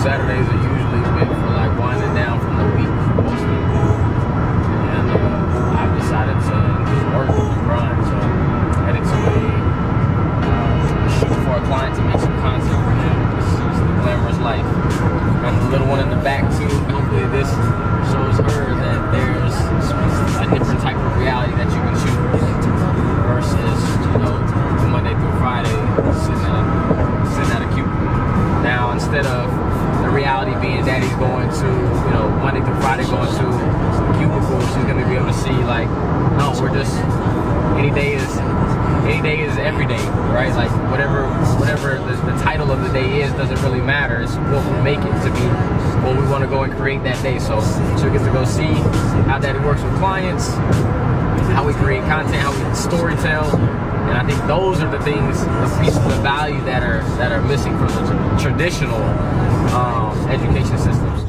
Saturdays are usually meant for like winding down from the week mostly. And I've decided to just work and grind. So headed to a shoot for a client to make some content for him. This is the glamorous life. Got the little one in the back too. Hopefully this shows her that there's a different type of reality that you can shoot versus, you know, Monday through Friday sitting at a cubicle. Now instead of the reality being Daddy's going to, you know, Monday through Friday going to the cubicle, she's gonna be able to see like, no, we're just any day is every day, right? Like whatever the title of the day is doesn't really matter. It's what we make it to be, what we want to go and create that day. So she'll get to go see how Daddy works with clients, how we create content, how we storytell. And I think those are the things, the pieces of value that are missing from the traditional education systems.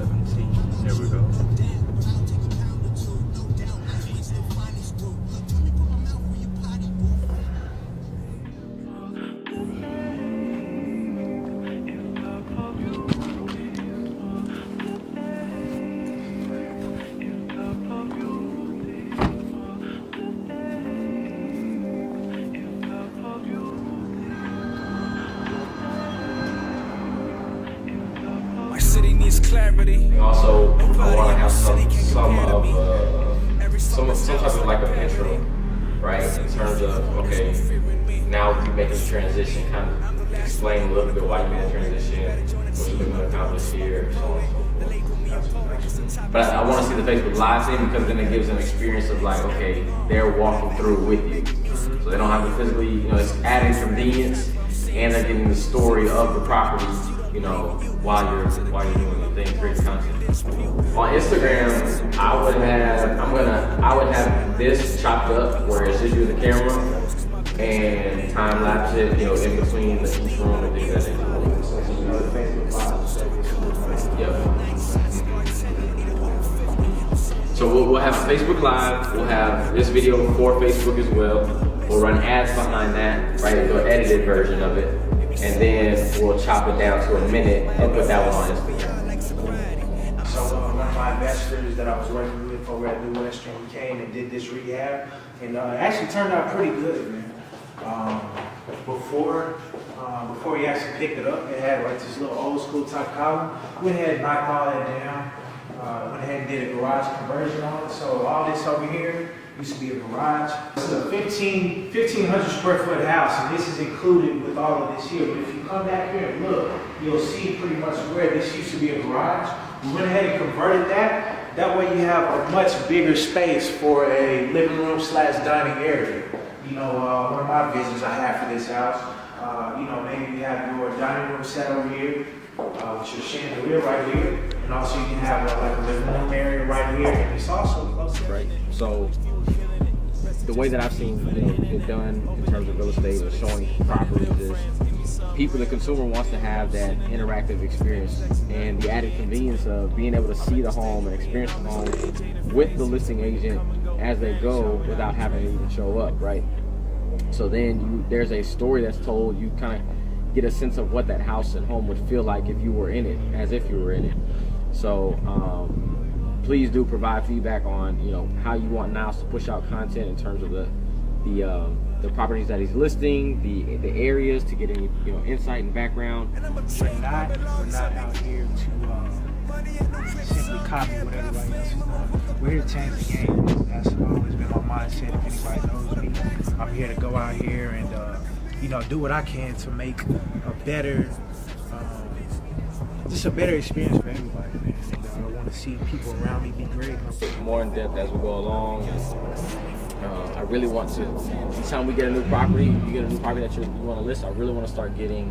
17, here we go. Also, I want to have some type of like an intro, right? In terms of, okay, now we make this transition, kind of explain a little bit why you made the transition, what you're going to accomplish here, so on and so forth. But I want to see the Facebook Live thing because then it gives them experience of like, okay, they're walking through with you. So they don't have to physically, you know, it's adding convenience and they're getting the story of the property, you know, while you're doing the thing, creating content. On Instagram, I would have this chopped up where it's just you and the camera and time lapse it, you know, in between each room and things like that. Yep. So we'll have Facebook Live, we'll have this video for Facebook as well. We'll run ads behind that, right? The edited version of it. And then we'll chop it down to a minute and put that one on Instagram. So one of my investors that I was working with over at New Western, we came and did this rehab, and it actually turned out pretty good, man. Before he actually picked it up, it had like this little old school type column. Went ahead and knocked all that down. Went ahead and did a garage conversion on it. So all this over here used to be a garage. This is a 1,500 square foot house, and this is included with all of this here. But if you come back here and look, you'll see pretty much where this used to be a garage. We went ahead and converted that. That way you have a much bigger space for a living room / dining area. You know, one of my visions I have for this house, you know, maybe you have your dining room set over here, with your chandelier right here, and also you can have like a living room area right here, and it's also close to right. So the way that I've seen it done in terms of real estate or showing properties is the consumer wants to have that interactive experience and the added convenience of being able to see the home and experience the home with the listing agent as they go without having to even show up, right? So then there's a story that's told, you kind of get a sense of what that house and home would feel like if you were in it, as if you were in it. So please do provide feedback on, you know, how you want Niles to push out content in terms of the properties that he's listing, the areas, to get any, you know, insight and background. We're not out here to simply copy what everybody else is doing. We're here to change the game. That's always been my mindset. If anybody knows me, I'm here to go out here and you know, do what I can to make a better, just a better experience for everybody, man. And, I want to see people around me be great. More in depth as we go along. I really want to, each time we get a new property, you get a new property that you want to list, I really want to start getting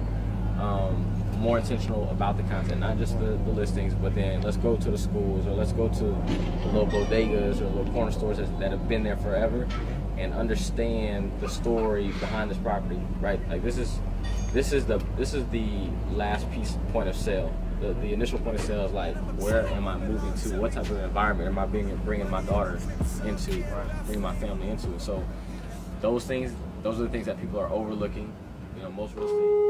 more intentional about the content, not just the listings, but then let's go to the schools, or let's go to the little bodegas or little corner stores that have been there forever and understand the story behind this property, right? Like this is the last point of sale. The initial point of sale is like, where am I moving to? What type of environment am I bringing my daughter into, bringing my family into? So those things those are the things that people are overlooking. You know, most real estate.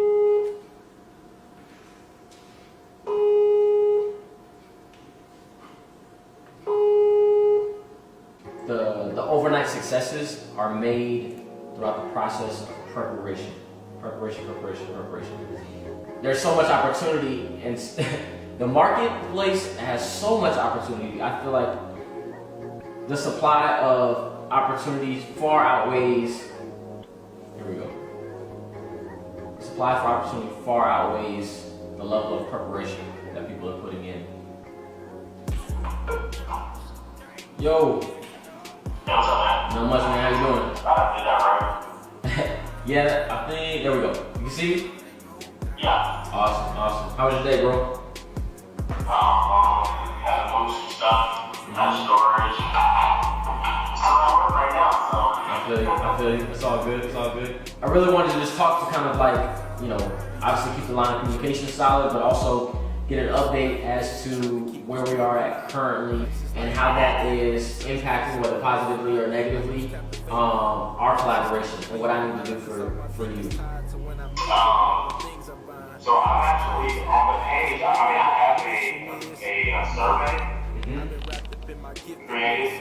The overnight successes are made throughout the process of preparation. Preparation. There's so much opportunity, and the marketplace has so much opportunity. I feel like the supply of opportunities far outweighs. Here we go. The supply for opportunity far outweighs the level of preparation that people are putting in. Yo. Not much, man. How you doing? Yeah, I think, there we go. You can see me? Yeah. Awesome. How was your day, bro? Had to move some stuff, have storage. Still at work right now, so. I feel you. It's all good. I really wanted to just talk to kind of like, you know, obviously keep the line of communication solid, but also get an update as to where we are at currently and how that is impacting, whether positively or negatively, our collaboration and what I need to do for you. So I'm actually on the page. I have a survey created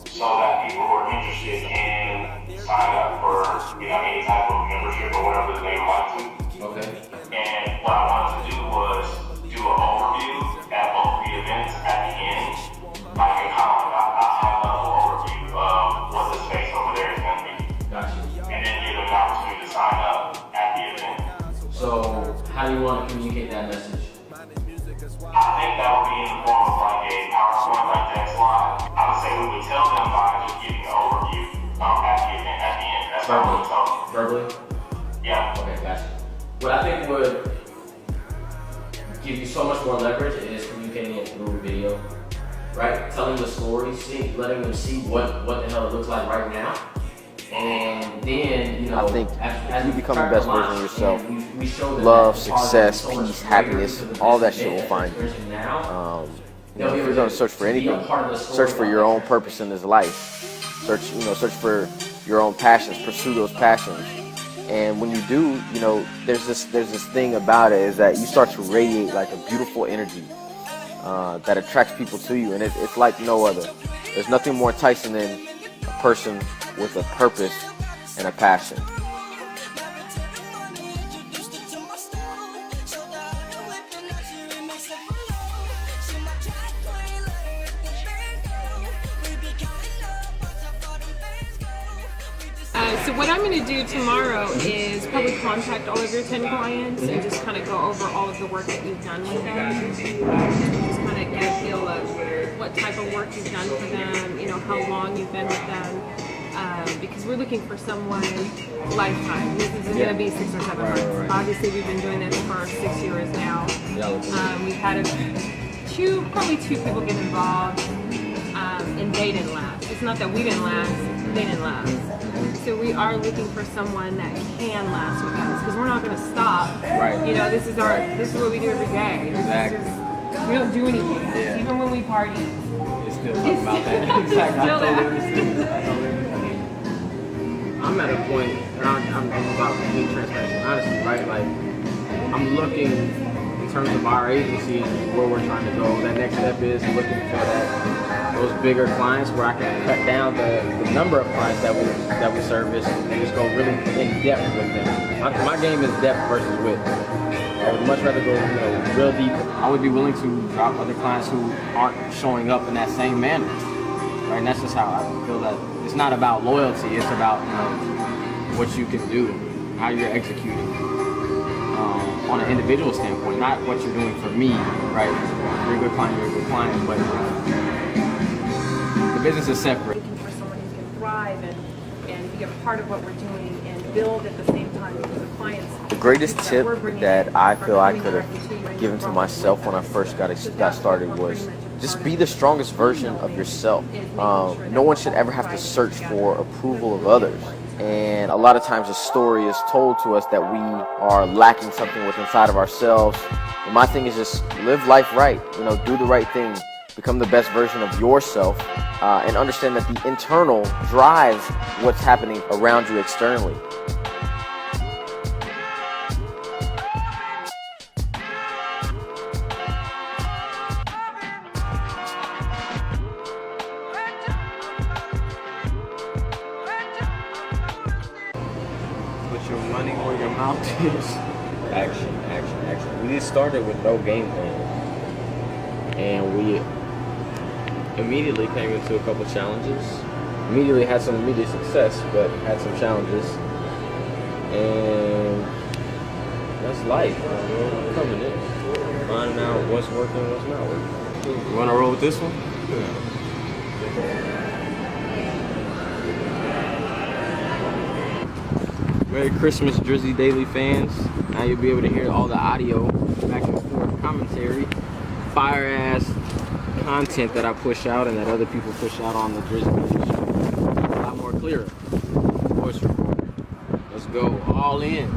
so that people who are interested can sign up for any type of membership or whatever they would like to. Okay. And what I wanted to do was do an overview at both the events at the end, like a kind of like a high-level overview of what the space over there is going to be. Gotcha. And then give them an opportunity to sign up at the event. So, how do you want to communicate that message? I think that would be in the form of like a PowerPoint, like that slide. I would say we would tell them by just giving an overview at the event at the end. That's how we would tell them. Verbally? Yeah. Okay, gotcha. What I think would give you so much more leverage is communicating it through video, right? Telling the story, letting them see what the hell it looks like right now. And then, you know, I think as you we become the track best launch, version of yourself. and we show them Love, that it's success, so much peace, greater happiness, to the all that business shit will find you. now. You know, if you're going to search for anything, search for your own purpose in this life. Search for your own passions, pursue those passions. And when you do, you know, there's this thing about it is that you start to radiate like a beautiful energy that attracts people to you, and it's like no other. There's nothing more enticing than a person with a purpose and a passion. So what I'm going to do tomorrow is probably contact all of your 10 clients and just kind of go over all of the work that you've done with them. Just kind of get a feel of what type of work you've done for them, you know, how long you've been with them. Because we're looking for someone lifetime. This isn't going to be 6 or 7 months. Right. Obviously, we've been doing this for 6 years now. We've had probably two people get involved, and they didn't last. It's not that we didn't last, they didn't last. So we are looking for someone that can last with us, because we're not going to stop. Right. You know, this is what we do every day. Exactly. We don't do anything. Yeah. Even when we party. It's still talking about that. Exactly. Still that. I'm at a point, and I'm about complete transparency, honestly, right? Like, I'm looking in terms of our agency and where we're trying to go. That next step is looking for those bigger clients where I can cut down the number of clients that we service and just go really in depth with them. My game is depth versus width. I would much rather go, real deep. I would be willing to drop other clients who aren't showing up in that same manner. Right? And that's just how I feel that it's not about loyalty, it's about what you can do, how you're executing on an individual standpoint, not what you're doing for me, right? If you're a good client, you're a good client, but the business is separate. Looking for someone who can thrive and be a part of what we're doing and build at the same time, because the clients. The greatest tip that I feel I could have given to myself when I first got started was just be the strongest version of yourself. No one should ever have to search for approval of others. And a lot of times a story is told to us that we are lacking something within inside of ourselves. And my thing is just live life right, do the right thing. become the best version of yourself, and understand that the internal drives what's happening around you externally. Put your money where your mouth is. Action. We just started with no game plan. And we immediately came into a couple challenges. Immediately had some immediate success, but had some challenges. And that's life. We're coming in. Finding out what's working, what's not working. You want to roll with this one? Merry Christmas, Drizzy Daily fans. Now you'll be able to hear all the audio, back and forth commentary, fire ass content that I push out and that other people push out on the Drizzy Daily show. A lot more clearer. Voice recorder. Let's go all in.